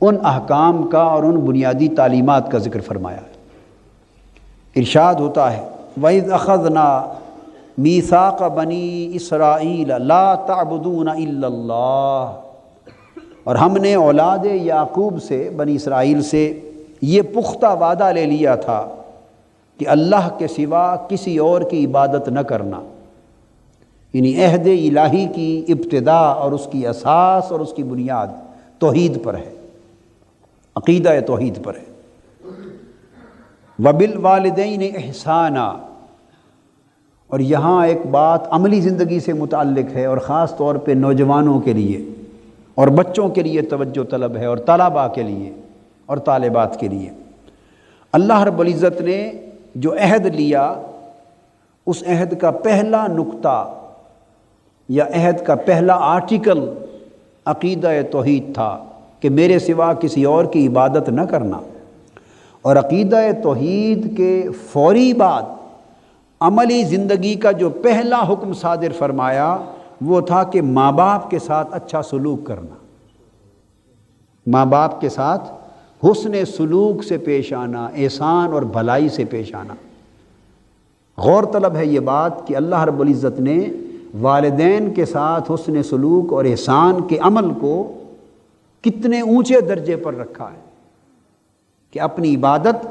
ان احکام کا اور ان بنیادی تعلیمات کا ذکر فرمایا ہے۔ ارشاد ہوتا ہے وَإِذْ أَخَذْنَا مِيثَاقَ بَنِي إِسْرَائِيلَ لَا تَعْبُدُونَ إِلَّا اللَّهَ، اور ہم نے اولاد یعقوب سے، بنی اسرائیل سے یہ پختہ وعدہ لے لیا تھا کہ اللہ کے سوا کسی اور کی عبادت نہ کرنا، یعنی عہد الہی کی ابتدا اور اس کی اساس اور اس کی بنیاد توحید پر ہے، عقیدہ توحید پر ہے۔ وَبِالْوَالِدَيْنِ إِحْسَانًا، اور یہاں ایک بات عملی زندگی سے متعلق ہے اور خاص طور پہ نوجوانوں کے لیے اور بچوں کے لیے توجہ طلب ہے، اور طلباء کے لیے اور طالبات کے لیے۔ اللہ رب العزت نے جو عہد لیا، اس عہد کا پہلا نقطہ یا عہد کا پہلا آرٹیکل عقیدہ توحید تھا کہ میرے سوا کسی اور کی عبادت نہ کرنا، اور عقیدہ توحید کے فوری بعد عملی زندگی کا جو پہلا حکم صادر فرمایا وہ تھا کہ ماں باپ کے ساتھ اچھا سلوک کرنا، ماں باپ کے ساتھ حسن سلوک سے پیش آنا، احسان اور بھلائی سے پیش آنا۔ غور طلب ہے یہ بات کہ اللہ رب العزت نے والدین کے ساتھ حسن سلوک اور احسان کے عمل کو کتنے اونچے درجے پر رکھا ہے کہ اپنی عبادت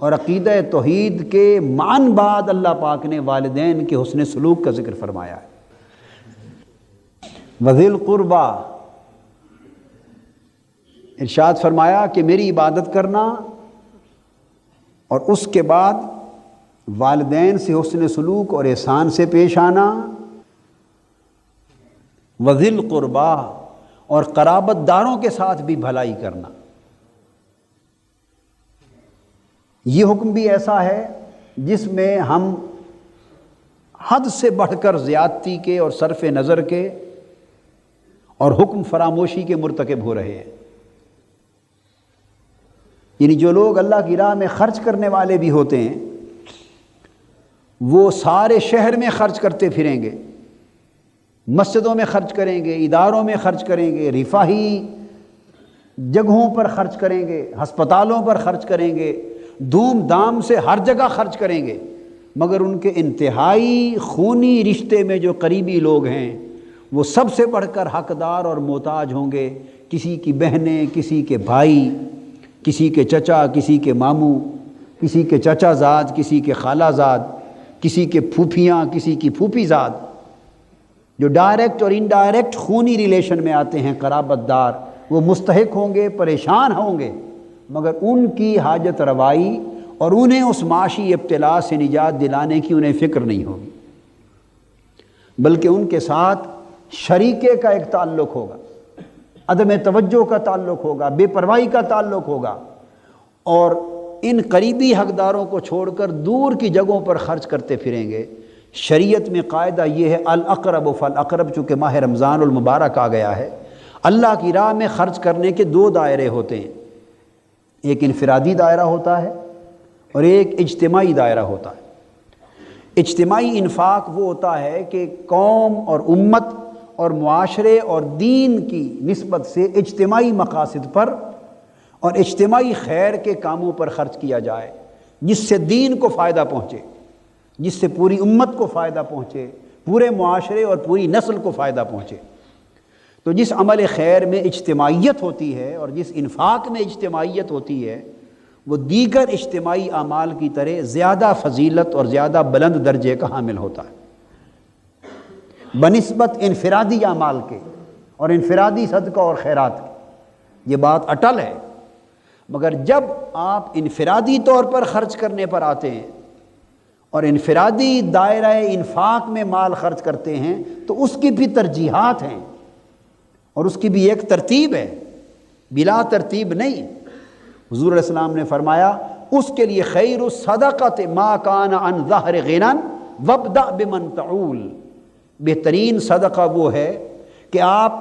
اور عقیدہ توحید کے معن بعد اللہ پاک نے والدین کے حسن سلوک کا ذکر فرمایا ہے۔ وَذِي الْقُرْبَى، ارشاد فرمایا کہ میری عبادت کرنا اور اس کے بعد والدین سے حسن سلوک اور احسان سے پیش آنا۔ وَذِي الْقُرْبَى، اور قرابت داروں کے ساتھ بھی بھلائی کرنا۔ یہ حکم بھی ایسا ہے جس میں ہم حد سے بڑھ کر زیادتی کے اور صرف نظر کے اور حکم فراموشی کے مرتکب ہو رہے ہیں۔ یعنی جو لوگ اللہ کی راہ میں خرچ کرنے والے بھی ہوتے ہیں وہ سارے شہر میں خرچ کرتے پھریں گے، مسجدوں میں خرچ کریں گے، اداروں میں خرچ کریں گے، رفاہی جگہوں پر خرچ کریں گے، ہسپتالوں پر خرچ کریں گے، دھوم دھام سے ہر جگہ خرچ کریں گے، مگر ان کے انتہائی خونی رشتے میں جو قریبی لوگ ہیں وہ سب سے بڑھ کر حقدار اور محتاج ہوں گے، کسی کی بہنیں، کسی کے بھائی، کسی کے چچا، کسی کے ماموں، کسی کے چچا زاد، کسی کے خالہ زاد، کسی کے پھوپھیاں، کسی کی پھوپھی زاد، جو ڈائریکٹ اور انڈائریکٹ خونی ریلیشن میں آتے ہیں، قرابت دار، وہ مستحق ہوں گے، پریشان ہوں گے، مگر ان کی حاجت روائی اور انہیں اس معاشی ابتلا سے نجات دلانے کی انہیں فکر نہیں ہوگی، بلکہ ان کے ساتھ شریکے کا ایک تعلق ہوگا، عدم توجہ کا تعلق ہوگا، بے پرواہی کا تعلق ہوگا، اور ان قریبی حقداروں کو چھوڑ کر دور کی جگہوں پر خرچ کرتے پھریں گے۔ شریعت میں قاعدہ یہ ہے الاقرب فالاقرب، چونکہ ماہ رمضان المبارک آ گیا ہے، اللہ کی راہ میں خرچ کرنے کے دو دائرے ہوتے ہیں، ایک انفرادی دائرہ ہوتا ہے اور ایک اجتماعی دائرہ ہوتا ہے۔ اجتماعی انفاق وہ ہوتا ہے کہ قوم اور امت اور معاشرے اور دین کی نسبت سے اجتماعی مقاصد پر اور اجتماعی خیر کے کاموں پر خرچ کیا جائے، جس سے دین کو فائدہ پہنچے، جس سے پوری امت کو فائدہ پہنچے، پورے معاشرے اور پوری نسل کو فائدہ پہنچے۔ تو جس عمل خیر میں اجتماعیت ہوتی ہے اور جس انفاق میں اجتماعیت ہوتی ہے وہ دیگر اجتماعی اعمال کی طرح زیادہ فضیلت اور زیادہ بلند درجے کا حامل ہوتا ہے بنسبت انفرادی اعمال کے اور انفرادی صدقہ اور خیرات کے۔ یہ بات اٹل ہے، مگر جب آپ انفرادی طور پر خرچ کرنے پر آتے ہیں اور انفرادی دائرہ انفاق میں مال خرچ کرتے ہیں تو اس کی بھی ترجیحات ہیں اور اس کی بھی ایک ترتیب ہے، بلا ترتیب نہیں۔ حضور علیہ السلام نے فرمایا اس کے لیے خیر الصدقۃ ما کان عن ظہر غنی وابدأ بمن تعول، بہترین صدقہ وہ ہے کہ آپ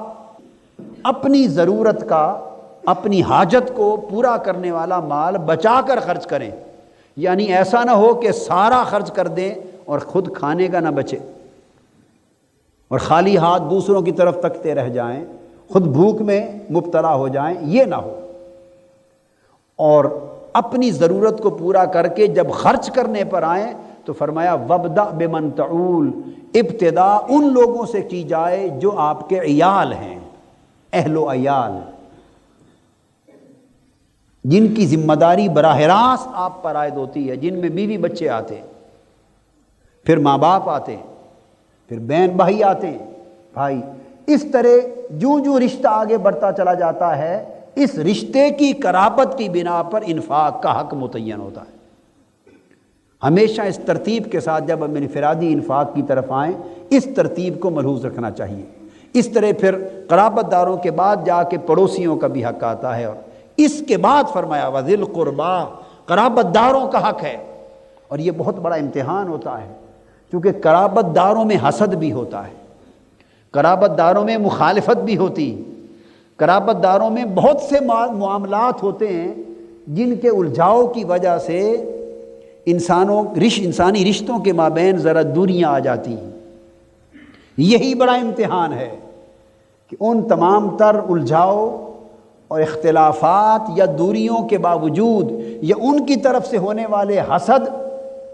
اپنی ضرورت کا، اپنی حاجت کو پورا کرنے والا مال بچا کر خرچ کریں، یعنی ایسا نہ ہو کہ سارا خرچ کر دیں اور خود کھانے کا نہ بچے اور خالی ہاتھ دوسروں کی طرف تکتے رہ جائیں، خود بھوک میں مبتلا ہو جائیں، یہ نہ ہو۔ اور اپنی ضرورت کو پورا کر کے جب خرچ کرنے پر آئیں تو فرمایا وَابْدَأْ بِمَنْ تَعُولُ، ابتدا ان لوگوں سے کی جائے جو آپ کے عیال ہیں، اہل و عیال، جن کی ذمہ داری براہ راست آپ پر عائد ہوتی ہے، جن میں بیوی بچے آتے ہیں، پھر ماں باپ آتے ہیں، پھر بہن بھائی آتے ہیں، بھائی، اس طرح جوں جوں رشتہ آگے بڑھتا چلا جاتا ہے، اس رشتے کی قرابت کی بنا پر انفاق کا حق متعین ہوتا ہے۔ ہمیشہ اس ترتیب کے ساتھ جب ہم انفرادی انفاق کی طرف آئیں، اس ترتیب کو ملحوظ رکھنا چاہیے۔ اس طرح پھر قرابت داروں کے بعد جا کے پڑوسیوں کا بھی حق آتا ہے، اور اس کے بعد فرمایا وَذِي الْقُرْبَىٰ، قرابت داروں کا حق ہے۔ اور یہ بہت بڑا امتحان ہوتا ہے، کیونکہ قرابت داروں میں حسد بھی ہوتا ہے، قرابت داروں میں مخالفت بھی ہوتی، قرابت داروں میں بہت سے معاملات ہوتے ہیں جن کے الجھاؤ کی وجہ سے انسانی رشتوں کے مابین ذرا دوریاں آ جاتی ہیں۔ یہی بڑا امتحان ہے کہ ان تمام تر الجھاؤ اور اختلافات یا دوریوں کے باوجود یا ان کی طرف سے ہونے والے حسد،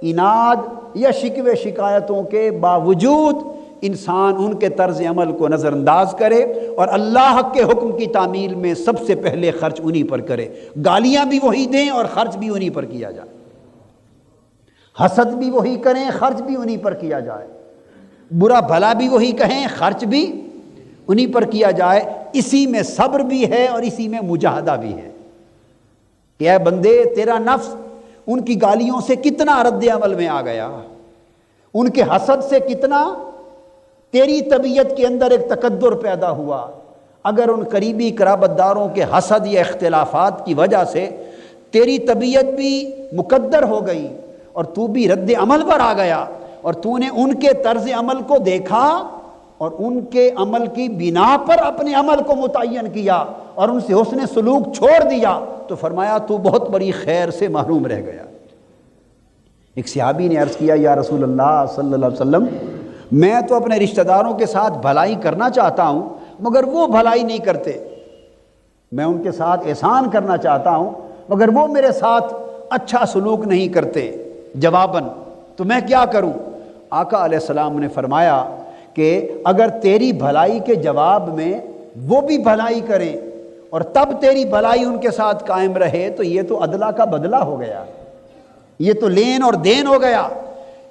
اناد یا شکوے شکایتوں کے باوجود انسان ان کے طرز عمل کو نظر انداز کرے اور اللہ کے حکم کی تعمیل میں سب سے پہلے خرچ انہی پر کرے، گالیاں بھی وہی دیں اور خرچ بھی انہی پر کیا جائے، حسد بھی وہی کریں، خرچ بھی انہی پر کیا جائے، برا بھلا بھی وہی کہیں، خرچ بھی انہی پر کیا جائے۔ اسی میں صبر بھی ہے اور اسی میں مجاہدہ بھی ہے کہ اے بندے، تیرا نفس ان کی گالیوں سے کتنا رد عمل میں آ گیا، ان کے حسد سے کتنا تیری طبیعت کے اندر ایک تکدر پیدا ہوا۔ اگر ان قریبی قرابت داروں کے حسد یا اختلافات کی وجہ سے تیری طبیعت بھی مقدر ہو گئی اور تو بھی رد عمل پر آ گیا اور تو نے ان کے طرز عمل کو دیکھا اور ان کے عمل کی بنا پر اپنے عمل کو متعین کیا اور ان سے حسن سلوک چھوڑ دیا، تو فرمایا تو بہت بڑی خیر سے محروم رہ گیا۔ ایک صحابی نے عرض کیا یا رسول اللہ صلی اللہ علیہ وسلم، میں تو اپنے رشتہ داروں کے ساتھ بھلائی کرنا چاہتا ہوں مگر وہ بھلائی نہیں کرتے، میں ان کے ساتھ احسان کرنا چاہتا ہوں مگر وہ میرے ساتھ اچھا سلوک نہیں کرتے جواباً، تو میں کیا کروں؟ آقا علیہ السلام نے فرمایا کہ اگر تیری بھلائی کے جواب میں وہ بھی بھلائی کریں اور تب تیری بھلائی ان کے ساتھ قائم رہے تو یہ تو عدلہ کا بدلہ ہو گیا، یہ تو لین اور دین ہو گیا۔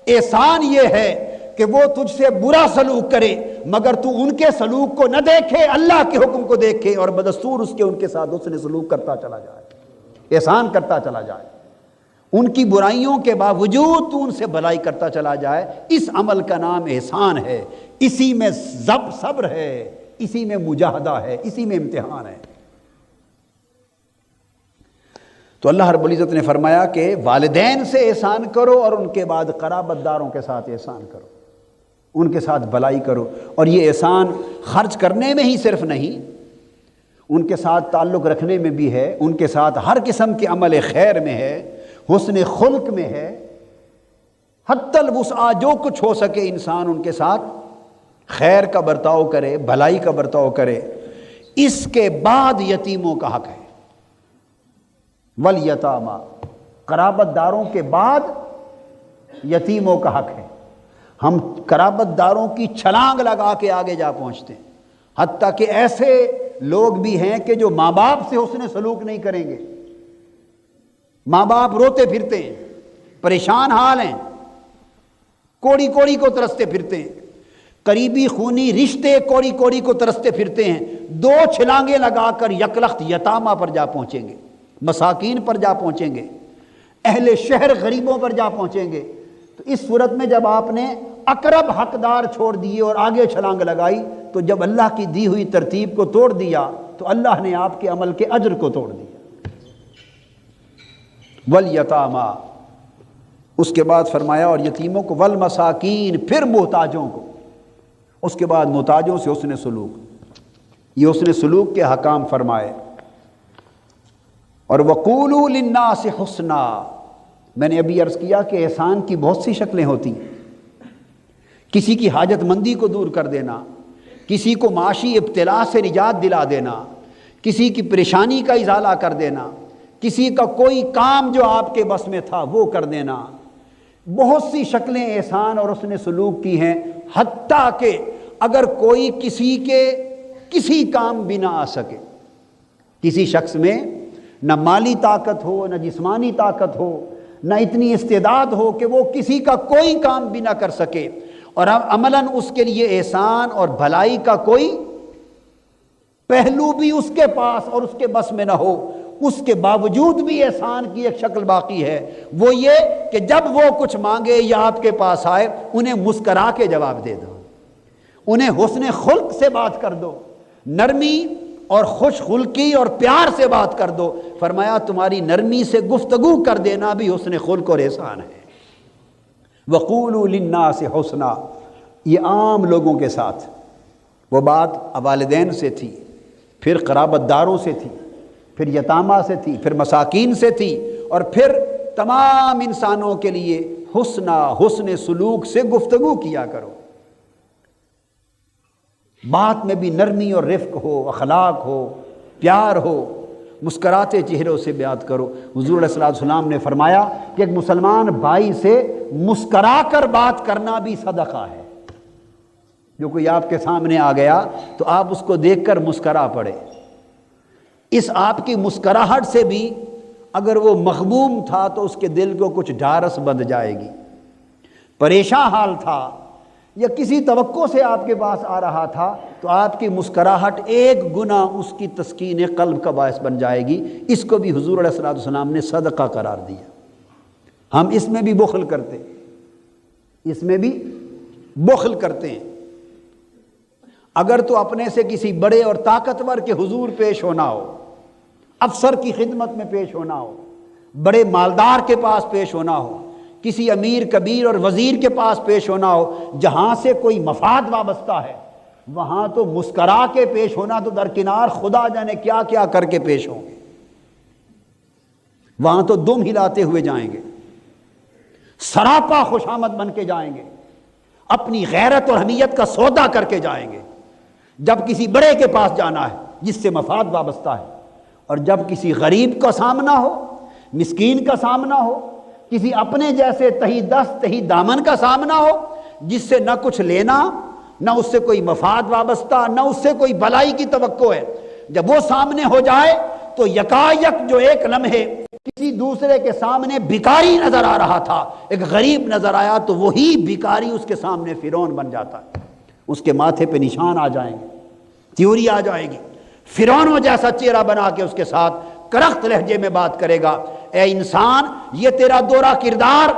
احسان یہ ہے کہ وہ تجھ سے برا سلوک کرے مگر تو ان کے سلوک کو نہ دیکھے، اللہ کے حکم کو دیکھے اور بدستور اس کے ان کے ساتھ اس نے سلوک کرتا چلا جائے، احسان کرتا چلا جائے، ان کی برائیوں کے باوجود تو ان سے بھلائی کرتا چلا جائے۔ اس عمل کا نام احسان ہے، اسی میں صبر ہے، اسی میں مجاہدہ ہے، اسی میں امتحان ہے۔ تو اللہ رب العزت نے فرمایا کہ والدین سے احسان کرو اور ان کے بعد قرابت داروں کے ساتھ احسان کرو، ان کے ساتھ بھلائی کرو، اور یہ احسان خرچ کرنے میں ہی صرف نہیں، ان کے ساتھ تعلق رکھنے میں بھی ہے، ان کے ساتھ ہر قسم کے عمل خیر میں ہے، حسن خلق میں ہے، حتی الوسع جو کچھ ہو سکے انسان ان کے ساتھ خیر کا برتاؤ کرے، بھلائی کا برتاؤ کرے۔ اس کے بعد یتیموں کا حق ہے، والیتامیٰ، قرابت داروں کے بعد یتیموں کا حق ہے۔ ہم قرابت داروں کی چھلانگ لگا کے آگے جا پہنچتے ہیں، حتیٰ کہ ایسے لوگ بھی ہیں کہ جو ماں باپ سے حسن سلوک نہیں کریں گے، ماں باپ روتے پھرتے ہیں، پریشان حال ہیں، کوڑی کوڑی کو ترستے پھرتے ہیں، قریبی خونی رشتے کوڑی کوڑی کو ترستے پھرتے ہیں، دو چھلانگیں لگا کر یکلخت یتامہ پر جا پہنچیں گے، مساکین پر جا پہنچیں گے، اہل شہر غریبوں پر جا پہنچیں گے۔ تو اس صورت میں جب آپ نے اقرب حقدار چھوڑ دیے اور آگے چھلانگ لگائی تو جب اللہ کی دی ہوئی ترتیب کو توڑ دیا تو اللہ نے آپ کے عمل کے اجر کو توڑ دیا۔ والیتامیٰ، اس کے بعد فرمایا اور یتیموں کو، والمساکین، پھر محتاجوں کو، اس کے بعد محتاجوں سے حسن سلوک، یہ حسن سلوک کے حکام فرمائے۔ اور وقولوا للناس حسنا، میں نے ابھی عرض کیا کہ احسان کی بہت سی شکلیں ہوتی ہیں، کسی کی حاجت مندی کو دور کر دینا، کسی کو معاشی ابتلا سے نجات دلا دینا، کسی کی پریشانی کا ازالہ کر دینا، کسی کا کوئی کام جو آپ کے بس میں تھا وہ کر دینا، بہت سی شکلیں احسان اور حسن سلوک کی ہیں، حتیٰ کہ اگر کوئی کسی کے کسی کام بھی نہ آ سکے، کسی شخص میں نہ مالی طاقت ہو، نہ جسمانی طاقت ہو، نہ اتنی استعداد ہو کہ وہ کسی کا کوئی کام بھی نہ کر سکے، اور عملاً اس کے لیے احسان اور بھلائی کا کوئی پہلو بھی اس کے پاس اور اس کے بس میں نہ ہو، اس کے باوجود بھی احسان کی ایک شکل باقی ہے، وہ یہ کہ جب وہ کچھ مانگے یا آپ کے پاس آئے انہیں مسکرا کے جواب دے دو، انہیں حسن خلق سے بات کر دو، نرمی اور خوش خلقی اور پیار سے بات کر دو۔ فرمایا تمہاری نرمی سے گفتگو کر دینا بھی حسن خلق اور احسان ہے۔ وَقُولُوا لِلنَّاسِ حُسْنًا، یہ عام لوگوں کے ساتھ، وہ بات والدین سے تھی، پھر قرابت داروں سے تھی، پھر یتامہ سے تھی، پھر مساکین سے تھی، اور پھر تمام انسانوں کے لیے حسن سلوک سے گفتگو کیا کرو، بات میں بھی نرمی اور رفق ہو، اخلاق ہو، پیار ہو، مسکراتے چہروں سے بات کرو۔ حضور علیہ الصلوۃ والسلام نے فرمایا کہ ایک مسلمان بھائی سے مسکرا کر بات کرنا بھی صدقہ ہے۔ جو کوئی آپ کے سامنے آ گیا تو آپ اس کو دیکھ کر مسکرا پڑے، اس آپ کی مسکراہٹ سے بھی اگر وہ مغموم تھا تو اس کے دل کو کچھ ڈھارس بندھ جائے گی، پریشان حال تھا یا کسی توقع سے آپ کے پاس آ رہا تھا تو آپ کی مسکراہٹ ایک گنا اس کی تسکین قلب کا باعث بن جائے گی۔ اس کو بھی حضور علیہ الصلوۃ والسلام نے صدقہ قرار دیا۔ ہم اس میں بھی بخل کرتے ہیں، اس میں بھی بخل کرتے ہیں۔ اگر تو اپنے سے کسی بڑے اور طاقتور کے حضور پیش ہونا ہو، افسر کی خدمت میں پیش ہونا ہو، بڑے مالدار کے پاس پیش ہونا ہو، کسی امیر کبیر اور وزیر کے پاس پیش ہونا ہو، جہاں سے کوئی مفاد وابستہ ہے، وہاں تو مسکرا کے پیش ہونا تو درکنار، خدا جانے کیا کیا کر کے پیش ہوں گے، وہاں تو دم ہلاتے ہوئے جائیں گے، سراپا خوشامد بن کے جائیں گے، اپنی غیرت اور حمیت کا سودا کر کے جائیں گے۔ جب کسی بڑے کے پاس جانا ہے جس سے مفاد وابستہ ہے، اور جب کسی غریب کا سامنا ہو، مسکین کا سامنا ہو، کسی اپنے جیسے تہی دست تہی دامن کا سامنا ہو، جس سے نہ کچھ لینا، نہ اس سے کوئی مفاد وابستہ، نہ اس سے کوئی بھلائی کی توقع ہے، جب وہ سامنے ہو جائے تو یکایک جو ایک لمحے کسی دوسرے کے سامنے بھکاری نظر آ رہا تھا، ایک غریب نظر آیا تو وہی بھکاری اس کے سامنے فرعون بن جاتا ہے، اس کے ماتھے پہ نشان آ جائیں گے، تیوری آ جائے گی، فرعونوں جیسا چہرہ بنا کے اس کے ساتھ کرخت لہجے میں بات کرے گا، اے انسان یہ تیرا دورہ کردار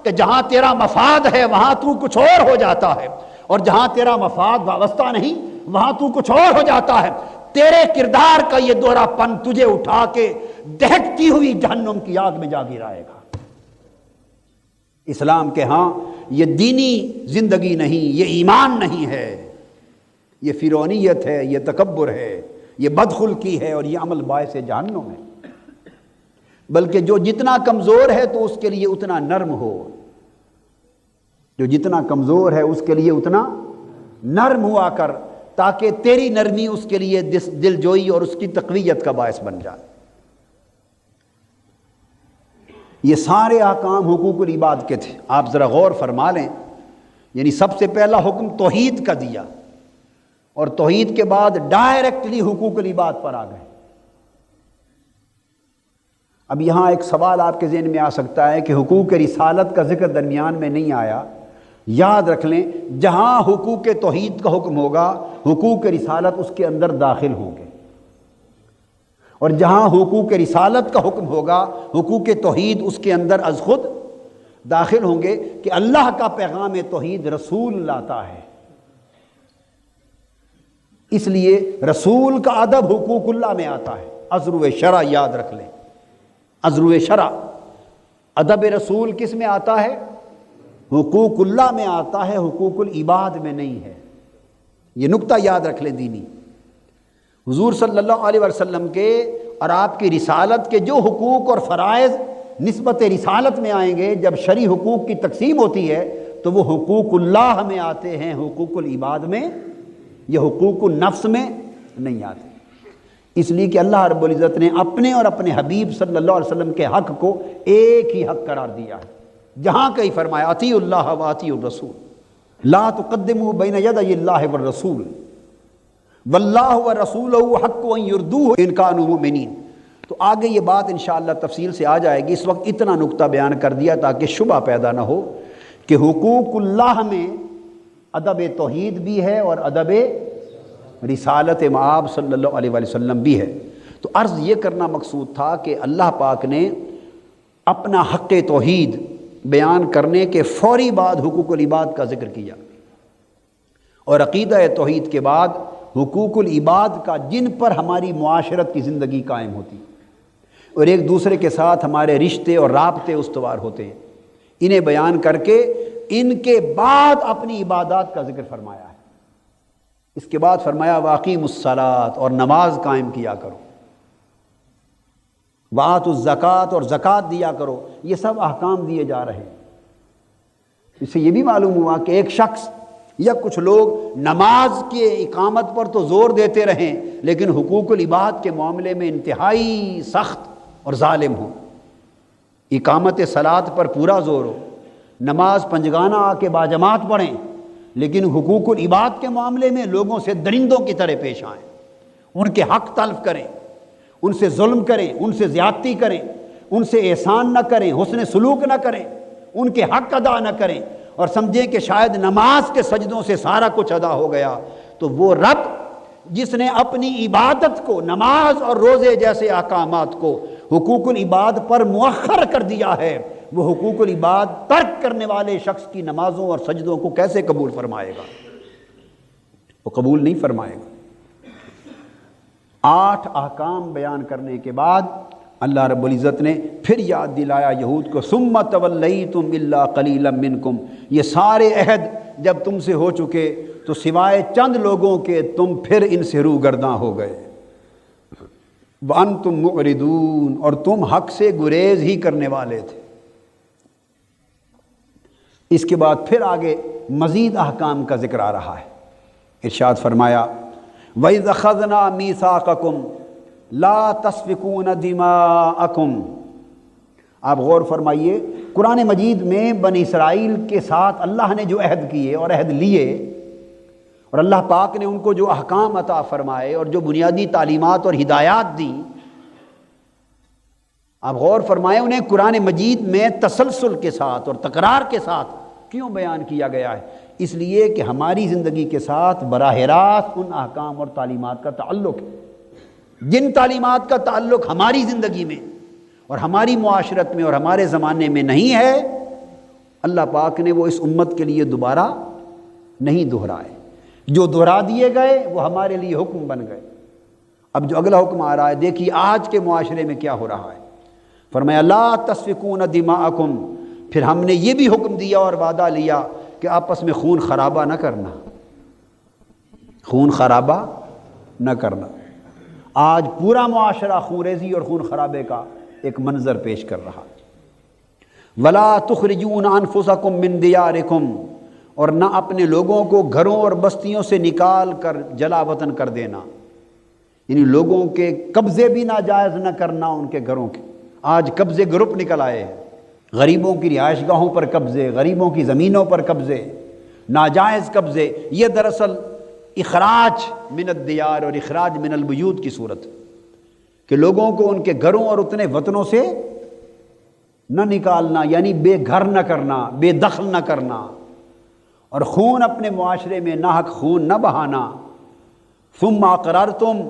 کہ جہاں تیرا مفاد ہے وہاں تو کچھ اور ہو جاتا ہے، اور جہاں تیرا مفاد وابستہ نہیں وہاں تو کچھ اور ہو جاتا ہے، تیرے کردار کا یہ دورہ پن تجھے اٹھا کے دہکتی ہوئی جہنم کی آگ میں جا گرائے گا۔ اسلام کے ہاں یہ دینی زندگی نہیں، یہ ایمان نہیں ہے، یہ فرعونیت ہے، یہ تکبر ہے، یہ بدخلقی ہے، اور یہ عمل باعث جہنم ہے۔ بلکہ جو جتنا کمزور ہے تو اس کے لیے اتنا نرم ہو، جو جتنا کمزور ہے اس کے لیے اتنا نرم ہوا کر، تاکہ تیری نرمی اس کے لیے دل جوئی اور اس کی تقویت کا باعث بن جائے۔ یہ سارے احکام حقوق العباد کے تھے، آپ ذرا غور فرما لیں، یعنی سب سے پہلا حکم توحید کا دیا، اور توحید کے بعد ڈائریکٹلی حقوق العباد پر آ گئے۔ اب یہاں ایک سوال آپ کے ذہن میں آ سکتا ہے کہ حقوق رسالت کا ذکر درمیان میں نہیں آیا۔ یاد رکھ لیں، جہاں حقوق توحید کا حکم ہوگا حقوق رسالت اس کے اندر داخل ہوں گے، اور جہاں حقوق رسالت کا حکم ہوگا حقوق توحید اس کے اندر از خود داخل ہوں گے، کہ اللہ کا پیغام توحید رسول لاتا ہے، اس لیے رسول کا ادب حقوق اللہ میں آتا ہے۔ ازرو شرع یاد رکھ لیں، ازرو شرع، ادب رسول کس میں آتا ہے؟ حقوق اللہ میں آتا ہے، حقوق العباد میں نہیں ہے۔ یہ نقطہ یاد رکھ لیں دینی۔ حضور صلی اللہ علیہ وسلم کے اور آپ کی رسالت کے جو حقوق اور فرائض نسبت رسالت میں آئیں گے، جب شرعی حقوق کی تقسیم ہوتی ہے تو وہ حقوق اللہ میں آتے ہیں، حقوق العباد میں، یہ حقوق النفس میں نہیں آتے۔ اس لیے کہ اللہ رب العزت نے اپنے اور اپنے حبیب صلی اللہ علیہ وسلم کے حق کو ایک ہی حق قرار دیا ہے، جہاں کہیں فرمایا اطیعوا اللہ واطیعوا الرسول لا تقدموا بین یدی اللہ والرسول واللہ ورسولہ حق ان یردوہ ان کانوا مؤمنین۔ تو آگے یہ بات انشاءاللہ تفصیل سے آ جائے گی، اس وقت اتنا نقطہ بیان کر دیا تاکہ شبہ پیدا نہ ہو کہ حقوق اللہ میں ادب توحید بھی ہے اور ادب رسالت مآب صلی اللہ علیہ وآلہ وسلم بھی ہے۔ تو عرض یہ کرنا مقصود تھا کہ اللہ پاک نے اپنا حق توحید بیان کرنے کے فوری بعد حقوق العباد کا ذکر کیا، اور عقیدہ توحید کے بعد حقوق العباد کا، جن پر ہماری معاشرت کی زندگی قائم ہوتی اور ایک دوسرے کے ساتھ ہمارے رشتے اور رابطے استوار ہوتے ہیں، انہیں بیان کر کے ان کے بعد اپنی عبادات کا ذکر فرمایا ہے۔ اس کے بعد فرمایا واقیموا الصلاۃ، اور نماز قائم کیا کرو، وآتوا الزکوٰۃ، اور زکوٰۃ دیا کرو۔ یہ سب احکام دیے جا رہے ہیں۔ اس سے یہ بھی معلوم ہوا کہ ایک شخص یا کچھ لوگ نماز کے اقامت پر تو زور دیتے رہیں لیکن حقوق العباد کے معاملے میں انتہائی سخت اور ظالم ہوں۔ اقامت صلاۃ پر پورا زور ہو، نماز پنجگانہ آ کے باجماعت پڑھیں، لیکن حقوق العباد کے معاملے میں لوگوں سے درندوں کی طرح پیش آئیں، ان کے حق تلف کریں، ان سے ظلم کریں، ان سے زیادتی کریں، ان سے احسان نہ کریں، حسن سلوک نہ کریں، ان کے حق ادا نہ کریں، اور سمجھیں کہ شاید نماز کے سجدوں سے سارا کچھ ادا ہو گیا۔ تو وہ رب جس نے اپنی عبادت کو، نماز اور روزے جیسے احکامات کو حقوق العباد پر مؤخر کر دیا ہے، وہ حقوق العباد ترک کرنے والے شخص کی نمازوں اور سجدوں کو کیسے قبول فرمائے گا؟ وہ قبول نہیں فرمائے گا۔ 8 احکام بیان کرنے کے بعد اللہ رب العزت نے پھر یاد دلایا یہود کو، ثم تولیتم الا قلیلا منکم، یہ سارے عہد جب تم سے ہو چکے تو سوائے چند لوگوں کے تم پھر ان سے روگرداں ہو گئے، وانتم معرضون، اور تم حق سے گریز ہی کرنے والے تھے۔ اس کے بعد پھر آگے مزید احکام کا ذکر آ رہا ہے۔ ارشاد فرمایا وَإِذْ أَخَذْنَا مِيثَاقَكُمْ لَا تَسْفِكُونَ دِمَاءَكُمْ۔ آپ غور فرمائیے، قرآن مجید میں بنی اسرائیل کے ساتھ اللہ نے جو عہد کیے اور عہد لیے، اور اللہ پاک نے ان کو جو احکام عطا فرمائے اور جو بنیادی تعلیمات اور ہدایات دیں، آپ غور فرمائیں انہیں قرآن مجید میں تسلسل کے ساتھ اور تکرار کے ساتھ کیوں بیان کیا گیا ہے؟ اس لیے کہ ہماری زندگی کے ساتھ براہ راست ان احکام اور تعلیمات کا تعلق ہے۔ جن تعلیمات کا تعلق ہماری زندگی میں اور ہماری معاشرت میں اور ہمارے زمانے میں نہیں ہے، اللہ پاک نے وہ اس امت کے لیے دوبارہ نہیں دہرائے۔ جو دہرا دیے گئے وہ ہمارے لیے حکم بن گئے۔ اب جو اگلا حکم آ رہا ہے، دیکھیے آج کے معاشرے میں کیا ہو رہا ہے۔ فرمایا لا تسفکون دماءکم، پھر ہم نے یہ بھی حکم دیا اور وعدہ لیا کہ آپس میں خون خرابہ نہ کرنا، خون خرابہ نہ کرنا۔ آج پورا معاشرہ خونریزی اور خون خرابے کا ایک منظر پیش کر رہا۔ ولا تخرجون انفسکم من دیارکم، اور نہ اپنے لوگوں کو گھروں اور بستیوں سے نکال کر جلا وطن کر دینا، یعنی لوگوں کے قبضے بھی ناجائز نہ کرنا ان کے گھروں کے۔ آج قبضے گروپ نکل آئے ہیں، غریبوں کی رہائش گاہوں پر قبضے، غریبوں کی زمینوں پر قبضے، ناجائز قبضے۔ یہ دراصل اخراج من الدیار اور اخراج من البیوت کی صورت، کہ لوگوں کو ان کے گھروں اور اتنے وطنوں سے نہ نکالنا، یعنی بے گھر نہ کرنا، بے دخل نہ کرنا، اور خون اپنے معاشرے میں ناحق خون نہ بہانا۔ ثم اقررتم،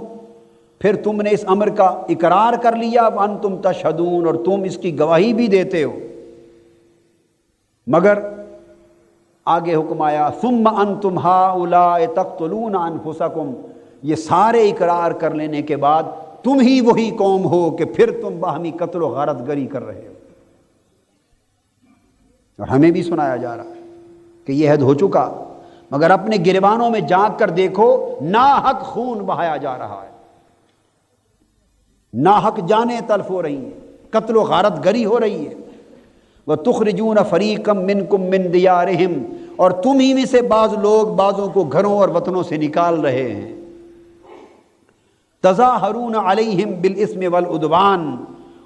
پھر تم نے اس امر کا اقرار کر لیا، وانتم تشہدون، اور تم اس کی گواہی بھی دیتے ہو۔ مگر آگے حکم آیا ثم انتم ہؤلاء تقتلون انفسکم، یہ سارے اقرار کر لینے کے بعد تم ہی وہی قوم ہو کہ پھر تم باہمی قتل و غارت گری کر رہے ہو۔ اور ہمیں بھی سنایا جا رہا ہے کہ یہ عہد ہو چکا، مگر اپنے گریبانوں میں جھانک کر دیکھو ناحق خون بہایا جا رہا ہے، ناحق جانیں تلف ہو رہی ہیں، قتل و غارت گری ہو رہی ہے۔ وَتُخْرِجُونَ فَرِيقًا مِّنكُم مِّن دِيَارِهِمْ، اور تم ہی میں سے بعض لوگ بعضوں کو گھروں اور وطنوں سے نکال رہے ہیں۔ تظاہرون علیہم بالاسم والعدوان،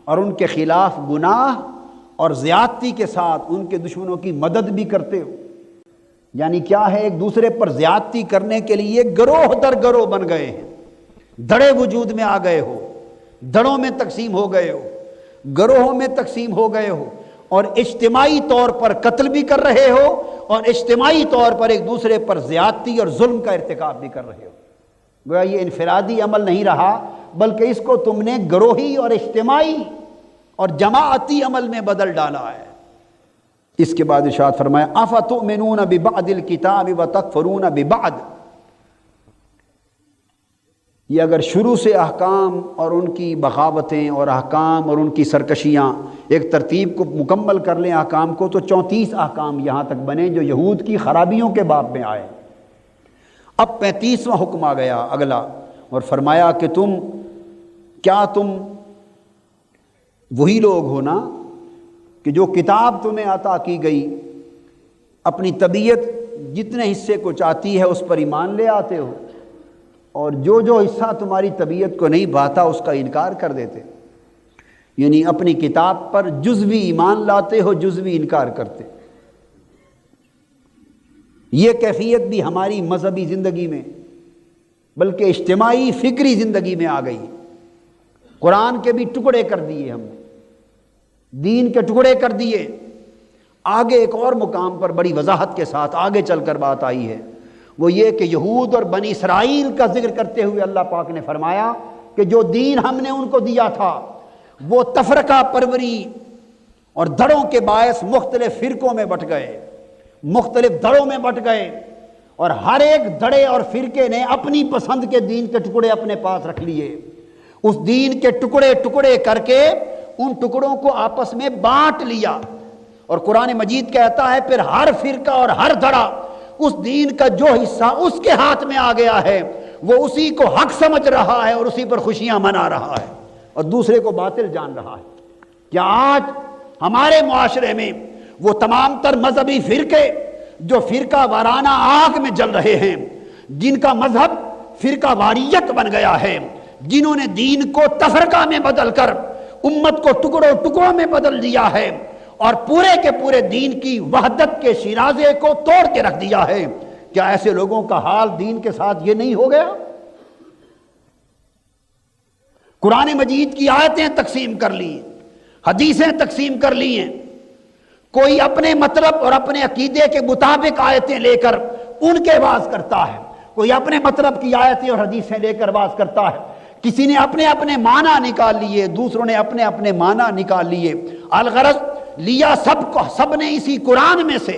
اور ان کے خلاف گناہ اور زیادتی کے ساتھ ان کے دشمنوں کی مدد بھی کرتے ہو۔ یعنی کیا ہے، ایک دوسرے پر زیادتی کرنے کے لیے گروہ در گروہ بن گئے ہیں، دڑے وجود میں آ گئے ہو، دڑوں میں تقسیم ہو گئے ہو، گروہوں میں تقسیم ہو گئے ہو، اور اجتماعی طور پر قتل بھی کر رہے ہو، اور اجتماعی طور پر ایک دوسرے پر زیادتی اور ظلم کا ارتکاب بھی کر رہے ہو۔ گویا یہ انفرادی عمل نہیں رہا، بلکہ اس کو تم نے گروہی اور اجتماعی اور جماعتی عمل میں بدل ڈالا ہے۔ اس کے بعد ارشاد فرمایا افتؤمنون ببعض الکتاب وتکفرون ببعض۔ یہ اگر شروع سے احکام اور ان کی بغاوتیں اور احکام اور ان کی سرکشیاں ایک ترتیب کو مکمل کر لیں احکام کو، تو 34 احکام یہاں تک بنے جو یہود کی خرابیوں کے باب میں آئے۔ اب 35واں حکم آ گیا اگلا، اور فرمایا کہ تم وہی لوگ ہو نا کہ جو کتاب تمہیں عطا کی گئی اپنی طبیعت جتنے حصے کو چاہتی ہے اس پر ایمان لے آتے ہو، اور جو حصہ تمہاری طبیعت کو نہیں بھاتا اس کا انکار کر دیتے، یعنی اپنی کتاب پر جزوی ایمان لاتے ہو، جزوی انکار کرتے۔ یہ کیفیت بھی ہماری مذہبی زندگی میں بلکہ اجتماعی فکری زندگی میں آ گئی۔ قرآن کے بھی ٹکڑے کر دیے ہم نے، دین کے ٹکڑے کر دیے۔ آگے ایک اور مقام پر بڑی وضاحت کے ساتھ آگے چل کر بات آئی ہے، وہ یہ کہ یہود اور بنی اسرائیل کا ذکر کرتے ہوئے اللہ پاک نے فرمایا کہ جو دین ہم نے ان کو دیا تھا وہ تفرقہ پروری اور دھڑوں کے باعث مختلف فرقوں میں بٹ گئے، مختلف دھڑوں میں بٹ گئے، اور ہر ایک دھڑے اور فرقے نے اپنی پسند کے دین کے ٹکڑے اپنے پاس رکھ لیے۔ اس دین کے ٹکڑے ٹکڑے کر کے ان ٹکڑوں کو آپس میں بانٹ لیا، اور قرآن مجید کہتا ہے پھر ہر فرقہ اور ہر دھڑا اس دین کا جو حصہ اس کے ہاتھ میں آ گیا ہے وہ اسی کو حق سمجھ رہا ہے اور اسی پر خوشیاں منا رہا ہے اور دوسرے کو باطل جان رہا ہے۔ کیا آج ہمارے معاشرے میں وہ تمام تر مذہبی فرقے جو فرقہ وارانہ آگ میں جل رہے ہیں، جن کا مذہب فرقہ واریت بن گیا ہے، جنہوں نے دین کو تفرقہ میں بدل کر امت کو ٹکڑوں ٹکڑوں میں بدل دیا ہے اور پورے کے پورے دین کی وحدت کے شیرازے کو توڑ کے رکھ دیا ہے، کیا ایسے لوگوں کا حال دین کے ساتھ یہ نہیں ہو گیا؟ قرآن مجید کی آیتیں تقسیم کر لی، حدیثیں تقسیم کر لی ہیں، کوئی اپنے مطلب اور اپنے عقیدے کے مطابق آیتیں لے کر ان کے واز کرتا ہے، کوئی اپنے مطلب کی آیتیں اور حدیثیں لے کر واز کرتا ہے، کسی نے اپنے اپنے معنی نکال لیے، دوسروں نے اپنے اپنے معنی نکال لیے، الغرض لیا سب نے اسی قرآن میں سے،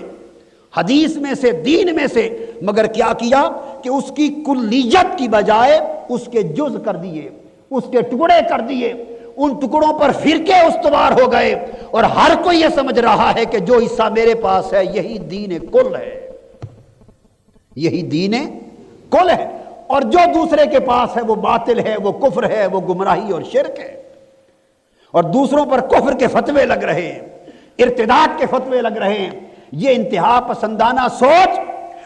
حدیث میں سے، دین میں سے، مگر کیا کیا کہ اس کی کلیت کی بجائے اس کے جز کر دیے، اس کے ٹکڑے کر دیے، ان ٹکڑوں پر فرقے استوار ہو گئے اور ہر کوئی یہ سمجھ رہا ہے کہ جو حصہ میرے پاس ہے یہی دین کل ہے، یہی دین کل ہے، اور جو دوسرے کے پاس ہے وہ باطل ہے، وہ کفر ہے، وہ گمراہی اور شرک ہے، اور دوسروں پر کفر کے فتوے لگ رہے ہیں، ارتداد کے فتوے لگ رہے ہیں۔ یہ انتہا پسندانہ سوچ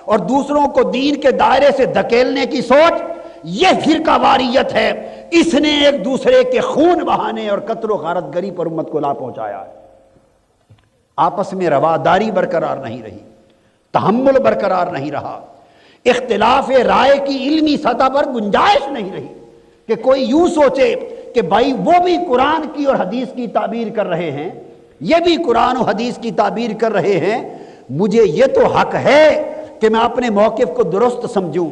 اور دوسروں کو دین کے دائرے سے دھکیلنے کی سوچ، یہ فرقہ واریت ہے، اس نے ایک دوسرے کے خون بہانے اور قتل و غارت گری پر امت کو لا پہنچایا ہے۔ آپس میں رواداری برقرار نہیں رہی، تحمل برقرار نہیں رہا، اختلاف رائے کی علمی سطح پر گنجائش نہیں رہی کہ کوئی یوں سوچے کہ بھائی وہ بھی قرآن کی اور حدیث کی تعبیر کر رہے ہیں، یہ بھی قرآن و حدیث کی تعبیر کر رہے ہیں، مجھے یہ تو حق ہے کہ میں اپنے موقف کو درست سمجھوں،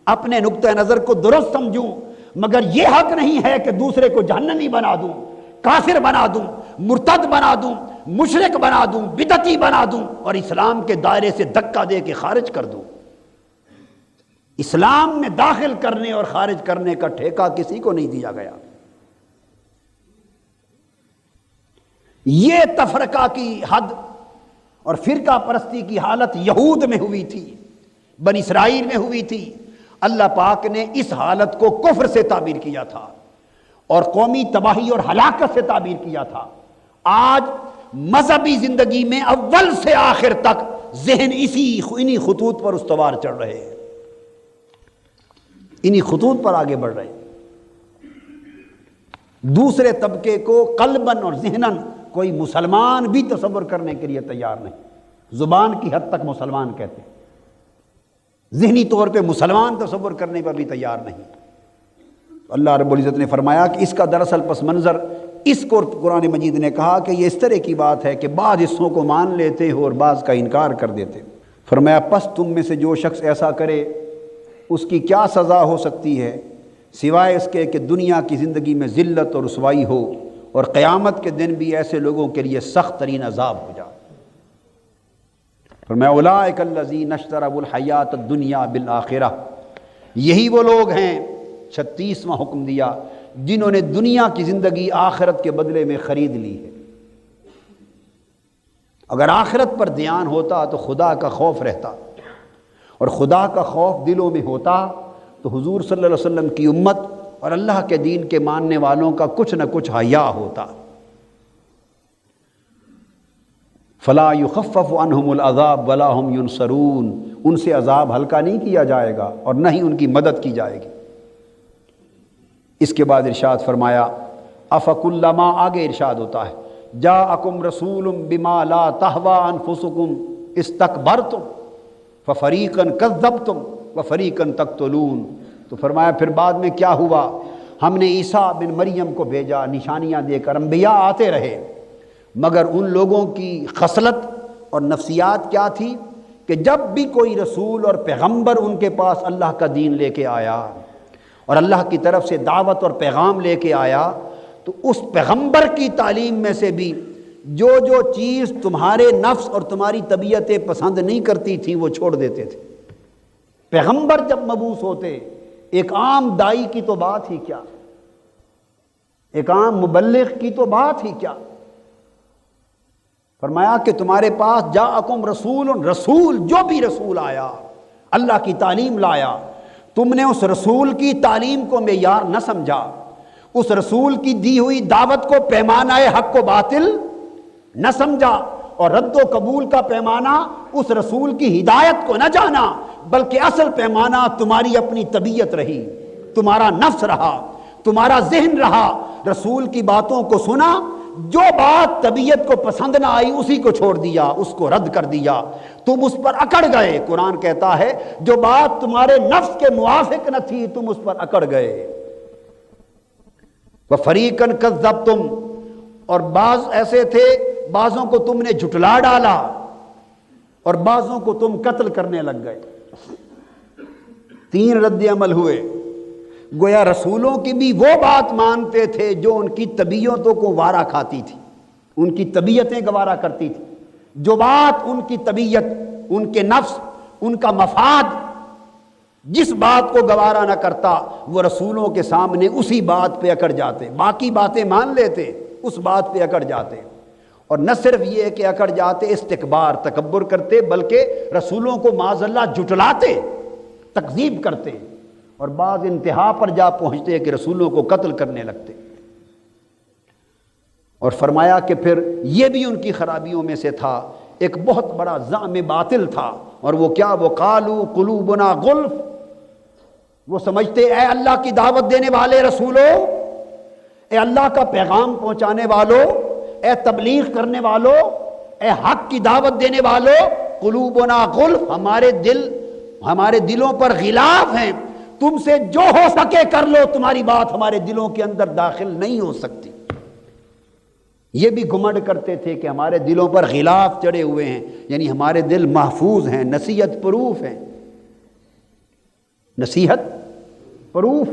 اپنے نقطہ نظر کو درست سمجھوں، مگر یہ حق نہیں ہے کہ دوسرے کو جہنمی بنا دوں، کافر بنا دوں، مرتد بنا دوں، مشرک بنا دوں، بدعتی بنا دوں اور اسلام کے دائرے سے دھکا دے کے خارج کر دوں۔ اسلام میں داخل کرنے اور خارج کرنے کا ٹھیکہ کسی کو نہیں دیا گیا۔ یہ تفرقہ کی حد اور فرقہ پرستی کی حالت یہود میں ہوئی تھی، بنی اسرائیل میں ہوئی تھی۔ اللہ پاک نے اس حالت کو کفر سے تعبیر کیا تھا اور قومی تباہی اور ہلاکت سے تعبیر کیا تھا۔ آج مذہبی زندگی میں اول سے آخر تک ذہن انہی خطوط پر استوار چڑھ رہے ہیں، انہی خطوط پر آگے بڑھ رہے ہیں۔ دوسرے طبقے کو قلباً اور ذہناً کوئی مسلمان بھی تصور کرنے کے لیے تیار نہیں. زبان کی حد تک مسلمان کہتے ہیں، ذہنی طور پہ مسلمان تصور کرنے پر بھی تیار نہیں. اللہ رب العزت نے فرمایا کہ اس کا دراصل پس منظر اس کو قرآن مجید نے کہا کہ یہ اس طرح کی بات ہے کہ بعض حصوں کو مان لیتے ہو اور بعض کا انکار کر دیتے. فرمایا پس تم میں سے جو شخص ایسا کرے اس کی کیا سزا ہو سکتی ہے سوائے اس کے کہ دنیا کی زندگی میں ذلت اور رسوائی ہو اور قیامت کے دن بھی ایسے لوگوں کے لیے سخت ترین عذاب ہو جائے. فرمایا اولئک الذین اشتروا الحیات الدنیا بالآخرہ، یہی وہ لوگ ہیں 36واں حکم دیا جنہوں نے دنیا کی زندگی آخرت کے بدلے میں خرید لی ہے. اگر آخرت پر دھیان ہوتا تو خدا کا خوف رہتا، اور خدا کا خوف دلوں میں ہوتا تو حضور صلی اللہ علیہ وسلم کی امت اور اللہ کے دین کے ماننے والوں کا کچھ نہ کچھ حیا ہوتا. فلا یخفف عنہم العذاب ولا هم ینصرون، ان سے عذاب ہلکا نہیں کیا جائے گا اور نہ ہی ان کی مدد کی جائے گی. اس کے بعد ارشاد فرمایا افکلما، آگے ارشاد ہوتا ہے جاءکم رسول بما لا تہوی انفسکم استکبرتم ففریقا کذبتم وفریقا تقتلون. تو فرمایا پھر بعد میں کیا ہوا، ہم نے عیسیٰ بن مریم کو بھیجا نشانیاں دے کر، انبیاء آتے رہے، مگر ان لوگوں کی خصلت اور نفسیات کیا تھی کہ جب بھی کوئی رسول اور پیغمبر ان کے پاس اللہ کا دین لے کے آیا اور اللہ کی طرف سے دعوت اور پیغام لے کے آیا تو اس پیغمبر کی تعلیم میں سے بھی جو جو چیز تمہارے نفس اور تمہاری طبیعتیں پسند نہیں کرتی تھیں وہ چھوڑ دیتے تھے. پیغمبر جب مبعوث ہوتے، ایک عام دائی کی تو بات ہی کیا، ایک عام مبلغ کی تو بات ہی کیا، فرمایا کہ تمہارے پاس جاءکم رسول، رسول جو بھی رسول آیا اللہ کی تعلیم لایا، تم نے اس رسول کی تعلیم کو معیار نہ سمجھا، اس رسول کی دی ہوئی دعوت کو پیمانہ حق و باطل نہ سمجھا، اور رد و قبول کا پیمانہ اس رسول کی ہدایت کو نہ جانا، بلکہ اصل پیمانہ تمہاری اپنی طبیعت رہی، تمہارا نفس رہا، تمہارا ذہن رہا. رسول کی باتوں کو سنا، جو بات طبیعت کو پسند نہ آئی اسی کو چھوڑ دیا، اس کو رد کر دیا، تم اس پر اکڑ گئے. قرآن کہتا ہے جو بات تمہارے نفس کے موافق نہ تھی تم اس پر اکڑ گئے. وَفَرِيقًا كَذَّبْتُمْ، اور بعض ایسے تھے بعضوں کو تم نے جھٹلا ڈالا اور بعضوں کو تم قتل کرنے لگ گئے. 3 رد عمل ہوئے. گویا رسولوں کی بھی وہ بات مانتے تھے جو ان کی طبیعتوں کو وارا کھاتی تھی، ان کی طبیعتیں گوارا کرتی تھی. جو بات ان کی طبیعت، ان کے نفس، ان کا مفاد جس بات کو گوارا نہ کرتا وہ رسولوں کے سامنے اسی بات پہ اکڑ جاتے. باقی باتیں مان لیتے، اس بات پہ اکڑ جاتے. اور نہ صرف یہ کہ اکڑ جاتے، استکبار تکبر کرتے، بلکہ رسولوں کو معاذ اللہ جھٹلاتے، تکذیب کرتے، اور بعض انتہا پر جا پہنچتے کہ رسولوں کو قتل کرنے لگتے. اور فرمایا کہ پھر یہ بھی ان کی خرابیوں میں سے تھا، ایک بہت بڑا زعم باطل تھا، اور وہ کیا، وہ قالوا قلوبنا غلف، وہ سمجھتے اے اللہ کی دعوت دینے والے رسولوں، اے اللہ کا پیغام پہنچانے والوں، اے تبلیغ کرنے والوں، اے حق کی دعوت دینے والوں، قلوبنا غلف، ہمارے دلوں پر غلاف ہیں، تم سے جو ہو سکے کر لو، تمہاری بات ہمارے دلوں کے اندر داخل نہیں ہو سکتی. یہ بھی گھمنڈ کرتے تھے کہ ہمارے دلوں پر غلاف چڑھے ہوئے ہیں، یعنی ہمارے دل محفوظ ہیں، نصیحت پروف ہیں، نصیحت پروف.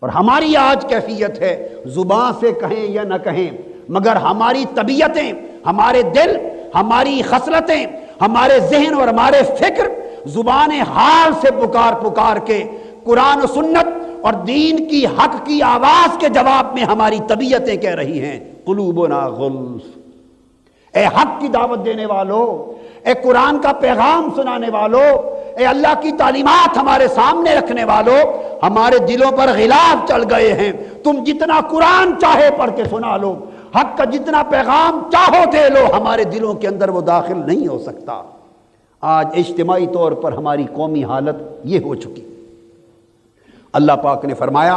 اور ہماری آج کیفیت ہے، زبان سے کہیں یا نہ کہیں، مگر ہماری طبیعتیں، ہمارے دل، ہماری خصلتیں، ہمارے ذہن اور ہمارے فکر زبان حال سے پکار کے قرآن و سنت اور دین کی حق کی آواز کے جواب میں ہماری طبیعتیں کہہ رہی ہیں قلوبنا غلف. اے حق کی دعوت دینے والوں، اے قرآن کا پیغام سنانے والوں، اے اللہ کی تعلیمات ہمارے سامنے رکھنے والوں، ہمارے دلوں پر غلاف چڑھ گئے ہیں. تم جتنا قرآن چاہے پڑھ کے سنا لو، حق کا جتنا پیغام چاہو دے لو، ہمارے دلوں کے اندر وہ داخل نہیں ہو سکتا. آج اجتماعی طور پر ہماری قومی حالت یہ ہو چکی. اللہ پاک نے فرمایا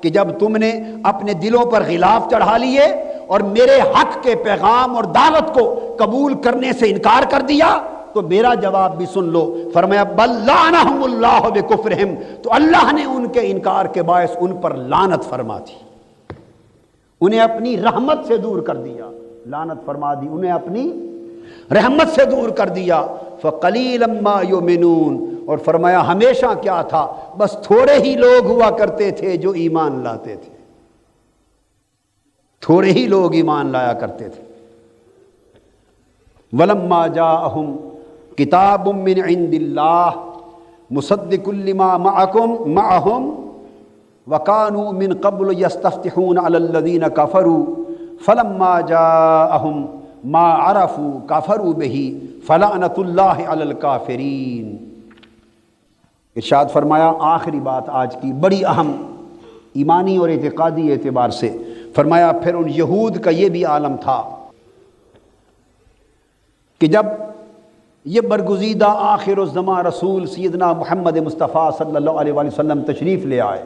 کہ جب تم نے اپنے دلوں پر غلاف چڑھا لیے اور میرے حق کے پیغام اور دعوت کو قبول کرنے سے انکار کر دیا تو میرا جواب بھی سن لو۔ فرمایا بل لعنہم اللہ بکفرہم، تو اللہ نے ان کے انکار کے باعث ان پر لعنت فرما دی، انہیں اپنی رحمت سے دور کر دیا، لعنت فرما دی، انہیں اپنی رحمت سے دور کر دیا۔ فقلیلا ما یؤمنون، اور فرمایا ہمیشہ کیا تھا، بس تھوڑے ہی لوگ ہوا کرتے تھے جو ایمان لاتے تھے، تھوڑے ہی لوگ ایمان لایا کرتے تھے۔ ولما جاءہم کتاب من عند اللہ مصدق لما معہم وکانوا من قبل یستفتحون علی الذین کفروا فلما جاءہم ما عرفوا کفروا بہ فلعنۃ اللہ علی الکافرین۔ ارشاد فرمایا آخری بات آج کی بڑی اہم ایمانی اور اعتقادی اعتبار سے، فرمایا پھر ان یہود کا یہ بھی عالم تھا کہ جب یہ برگزیدہ آخر الزمان رسول سیدنا محمد مصطفیٰ صلی اللہ علیہ وآلہ وسلم تشریف لے آئے،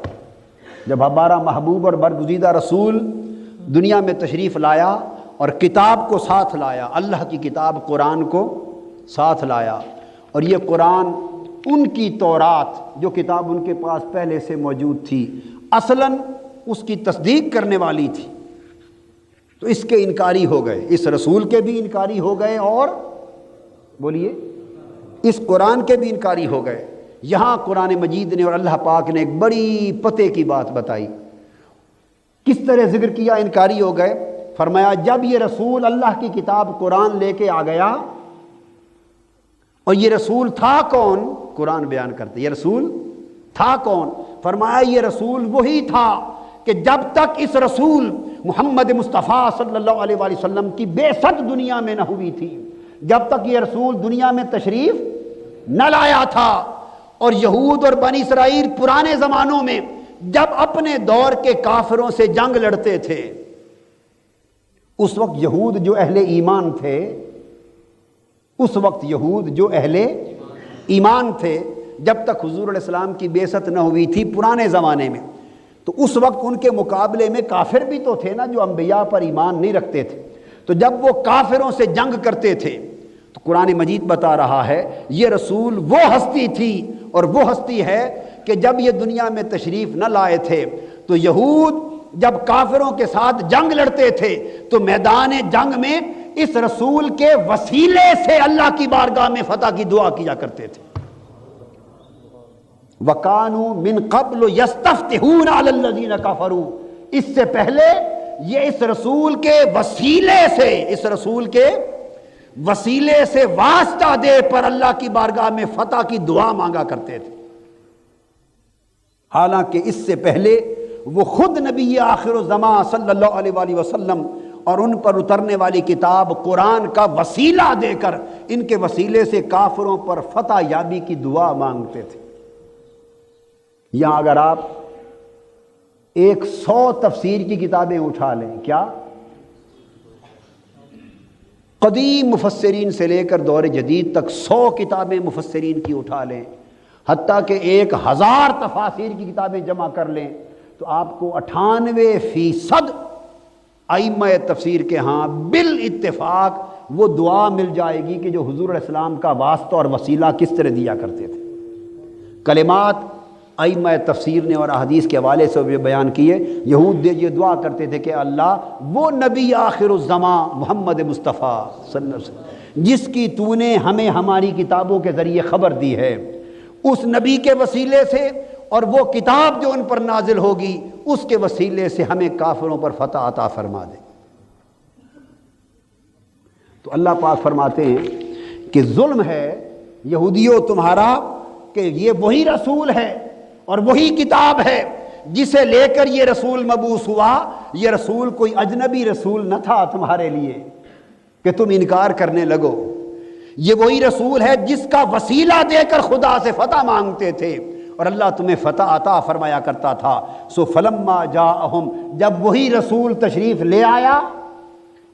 جب ہمارا محبوب اور برگزیدہ رسول دنیا میں تشریف لایا اور کتاب کو ساتھ لایا، اللہ کی کتاب قرآن کو ساتھ لایا، اور یہ قرآن ان کی تورات جو کتاب ان کے پاس پہلے سے موجود تھی اصلاً اس کی تصدیق کرنے والی تھی، تو اس کے انکاری ہو گئے، اس رسول کے بھی انکاری ہو گئے، اور بولیے اس قرآن کے بھی انکاری ہو گئے۔ یہاں قرآن مجید نے اور اللہ پاک نے ایک بڑی پتے کی بات بتائی، کس طرح ذکر کیا انکاری ہو گئے۔ فرمایا جب یہ رسول اللہ کی کتاب قرآن لے کے آ گیا، اور یہ رسول تھا کون؟ قرآن بیان کرتے یہ رسول تھا کون؟ فرمایا یہ رسول وہی تھا کہ جب تک اس رسول محمد مصطفیٰ صلی اللہ علیہ وآلہ وسلم کی بعثت دنیا میں نہ ہوئی تھی، جب تک یہ رسول دنیا میں تشریف نہ لایا تھا، اور یہود اور بنی اسرائیل پرانے زمانوں میں جب اپنے دور کے کافروں سے جنگ لڑتے تھے، اس وقت یہود جو اہل ایمان تھے، اس وقت یہود جو اہل ایمان تھے، جب تک حضور علیہ السلام کی بعثت نہ ہوئی تھی پرانے زمانے میں، تو اس وقت ان کے مقابلے میں کافر بھی تو تھے نا جو انبیاء پر ایمان نہیں رکھتے تھے، تو جب وہ کافروں سے جنگ کرتے تھے تو قرآن مجید بتا رہا ہے یہ رسول وہ ہستی تھی اور وہ ہستی ہے کہ جب یہ دنیا میں تشریف نہ لائے تھے تو یہود جب کافروں کے ساتھ جنگ لڑتے تھے تو میدان جنگ میں اس رسول کے وسیلے سے اللہ کی بارگاہ میں فتح کی دعا کیا کرتے تھے۔ وَكَانُوا مِن قَبْلُ يَسْتَفْتِحُونَ عَلَى الَّذِينَ كَفَرُوا، اس سے پہلے یہ اس رسول کے وسیلے سے، اس رسول کے وسیلے سے واسطہ دے پر اللہ کی بارگاہ میں فتح کی دعا مانگا کرتے تھے، حالانکہ اس سے پہلے وہ خود نبی آخر الزمان صلی اللہ علیہ وآلہ وسلم اور ان پر اترنے والی کتاب قرآن کا وسیلہ دے کر ان کے وسیلے سے کافروں پر فتح یابی کی دعا مانگتے تھے۔ یہاں اگر آپ 100 تفسیر کی کتابیں اٹھا لیں، کیا قدیم مفسرین سے لے کر دور جدید تک 100 کتابیں مفسرین کی اٹھا لیں، حتیٰ کہ 1000 تفاسیر کی کتابیں جمع کر لیں، تو آپ کو 98% ائمہ تفسیر کے ہاں بالاتفاق وہ دعا مل جائے گی کہ جو حضور علیہ السلام کا واسطہ اور وسیلہ کس طرح دیا کرتے تھے۔ کلمات ائمہ تفسیر نے اور احادیث کے حوالے سے بھی بیان کیے، یہود یہ دعا کرتے تھے کہ اللہ وہ نبی آخر الزمان محمد مصطفیٰ صلی اللہ علیہ وسلم جس کی تو نے ہمیں ہماری کتابوں کے ذریعے خبر دی ہے، اس نبی کے وسیلے سے اور وہ کتاب جو ان پر نازل ہوگی اس کے وسیلے سے ہمیں کافروں پر فتح عطا فرما دے۔ تو اللہ پاک فرماتے ہیں کہ ظلم ہے یہودیوں تمہارا کہ یہ وہی رسول ہے اور وہی کتاب ہے جسے لے کر یہ رسول مبعوث ہوا، یہ رسول کوئی اجنبی رسول نہ تھا تمہارے لیے کہ تم انکار کرنے لگو، یہ وہی رسول ہے جس کا وسیلہ دے کر خدا سے فتح مانگتے تھے اور اللہ تمہیں فتح عطا فرمایا کرتا تھا۔ سو فلما جاءہم، جب وہی رسول تشریف لے آیا،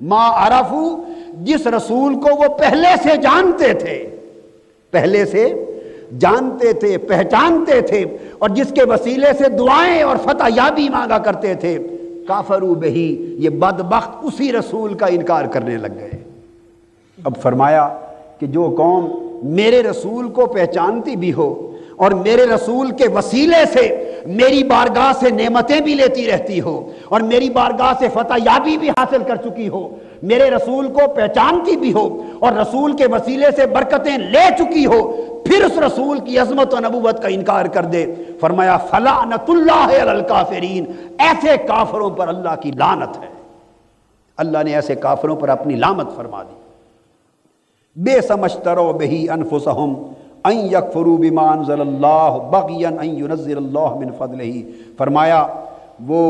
ما عرفوا، جس رسول کو وہ پہلے سے جانتے تھے، پہلے سے جانتے تھے، پہچانتے تھے اور جس کے وسیلے سے دعائیں اور فتح یابی مانگا کرتے تھے، کافروا بہی، یہ بدبخت اسی رسول کا انکار کرنے لگ گئے۔ اب فرمایا کہ جو قوم میرے رسول کو پہچانتی بھی ہو اور میرے رسول کے وسیلے سے میری بارگاہ سے نعمتیں بھی لیتی رہتی ہو اور میری بارگاہ سے فتح یابی بھی حاصل کر چکی ہو، میرے رسول کو پہچانتی بھی ہو اور رسول کے وسیلے سے برکتیں لے چکی ہو، پھر اس رسول کی عظمت و نبوت کا انکار کر دے، فرمایا فلعنت اللہ علی الکافرین، ایسے کافروں پر اللہ کی لعنت ہے۔ اللہ نے ایسے کافروں پر اپنی لعنت فرما دی۔ بے سمجھترو بہی انفسہم ان یکفروا بما انزل اللہ بغیا ان ینزل اللہ من فضلہ، فرمایا وہ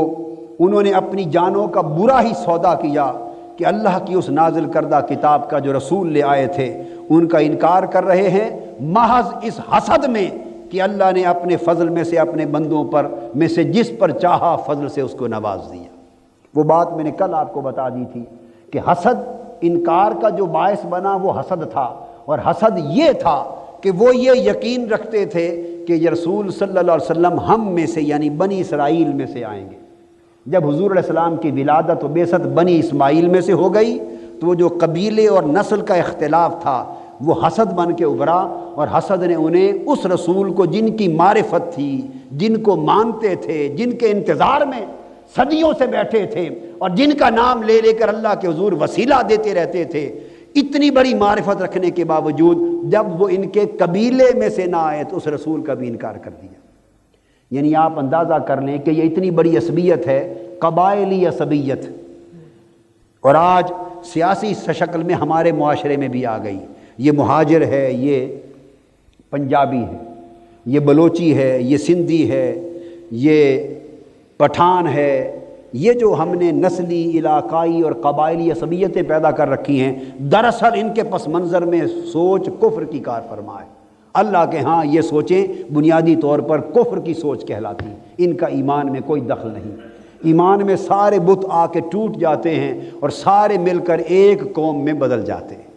انہوں نے اپنی جانوں کا برا ہی سودا کیا کہ اللہ کی اس نازل کردہ کتاب کا جو رسول لے آئے تھے ان کا انکار کر رہے ہیں، محض اس حسد میں کہ اللہ نے اپنے فضل میں سے اپنے بندوں پر میں سے جس پر چاہا فضل سے اس کو نواز دیا۔ وہ بات میں نے کل آپ کو بتا دی تھی کہ حسد انکار کا جو باعث بنا وہ حسد تھا، اور حسد یہ تھا کہ وہ یہ یقین رکھتے تھے کہ یہ رسول صلی اللہ علیہ وسلم ہم میں سے یعنی بنی اسرائیل میں سے آئیں گے۔ جب حضور علیہ السلام کی ولادت و بعثت بنی اسماعیل میں سے ہو گئی تو وہ جو قبیلے اور نسل کا اختلاف تھا وہ حسد بن کے ابھرا، اور حسد نے انہیں اس رسول کو جن کی معرفت تھی، جن کو مانتے تھے، جن کے انتظار میں صدیوں سے بیٹھے تھے اور جن کا نام لے لے کر اللہ کے حضور وسیلہ دیتے رہتے تھے، اتنی بڑی معرفت رکھنے کے باوجود جب وہ ان کے قبیلے میں سے نہ آئے تو اس رسول کا بھی انکار کر دیا۔ یعنی آپ اندازہ کر لیں کہ یہ اتنی بڑی عصبیت ہے، قبائلی عصبیت، اور آج سیاسی شکل میں ہمارے معاشرے میں بھی آ گئی۔ یہ مہاجر ہے، یہ پنجابی ہے، یہ بلوچی ہے، یہ سندھی ہے، یہ پٹھان ہے، یہ جو ہم نے نسلی، علاقائی اور قبائلی عصبیتیں پیدا کر رکھی ہیں، دراصل ان کے پس منظر میں سوچ کفر کی کار فرما ہے۔ اللہ کے ہاں یہ سوچیں بنیادی طور پر کفر کی سوچ کہلاتی ہیں، ان کا ایمان میں کوئی دخل نہیں۔ ایمان میں سارے بت آ کے ٹوٹ جاتے ہیں اور سارے مل کر ایک قوم میں بدل جاتے ہیں۔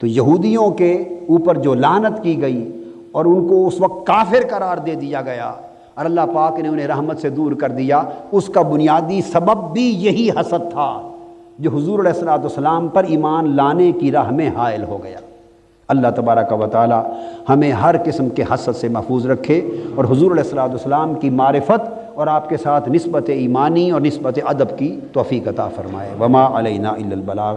تو یہودیوں کے اوپر جو لعنت کی گئی اور ان کو اس وقت کافر قرار دے دیا گیا اور اللہ پاک نے انہیں رحمت سے دور کر دیا، اس کا بنیادی سبب بھی یہی حسد تھا جو حضور علیہ السلام پر ایمان لانے کی راہ میں حائل ہو گیا۔ اللہ تبارک و تعالی ہمیں ہر قسم کے حسد سے محفوظ رکھے اور حضور علیہ السلام کی معرفت اور آپ کے ساتھ نسبت ایمانی اور نسبت ادب کی توفیق عطا فرمائے۔ وما علینا الا البلاغ۔